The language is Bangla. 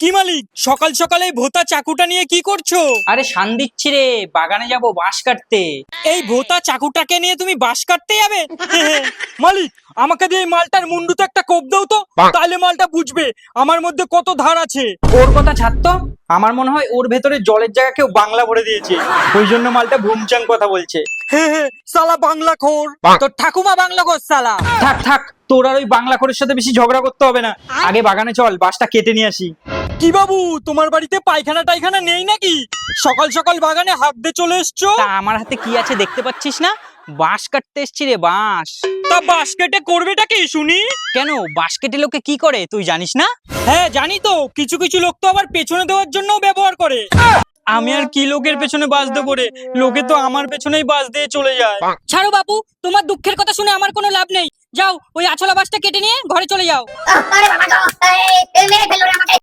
কি মালিক, সকাল সকালে ভোতা চাকুটা নিয়ে কি করছো? আরে শান দিচ্ছি রে, বাগানে যাব বাঁশ কাটতে। এই ভোতা চাকুটাকে নিয়ে তুমি বাঁশ কাটতে যাবে? মালিক, আমাকে দিয়ে এই মালটার মুন্ডুতে একটা কোপ দাও তো, তাহলে মালটা বুঝবে আমার মধ্যে কত ধার আছে। ওর কথা ছাড়তো, আমার মনে হয় ওর ভেতরে জলের জায়গা কেউ বাংলা ভরে দিয়েছে, ওই জন্য মালটা ভুমচাং কথা বলছে। সালা বাংলা খোর, তোর ঠাকুমা বাংলা খোর সালা। থাক থাক, তোর আর ওই বাংলা খোরের সাথে বেশি ঝগড়া করতে হবে না, আগে বাগানে চল, বাঁশটা কেটে নিয়ে আসি। কি বাবু, তোমার বাড়িতে পায়খানা টাইখানা নেই নাকি? সকাল সকাল বাগানে হাত দিয়ে চলে এসছো। তা আমার হাতে কি আছে দেখতে পাচ্ছিস না? বাঁশ কাটতে এসছি রে, বাঁশ। তা বাঁশ কেটে করবেটা কি শুনি? কেন, বাঁশ কেটে লোকে কি করে তুই জানিস না? হ্যাঁ জানি তো, কিছু কিছু লোক তো আবার পেছনে দেওয়ার জন্যও ব্যবহার করে। আমি আর কি লোকের পেছনে বাস দেবো রে, লোকে তো আমার পেছনেই বাস দিয়ে চলে যায়। ছাড়ো বাপু, তোমার দুঃখের কথা শুনে আমার কোনো লাভ নেই। যাও, ওই আছলা বাসটা কেটে নিয়ে ঘরে চলে যাও। আরে বাবা গো, এই মেরে ফেললো রে আমাকে।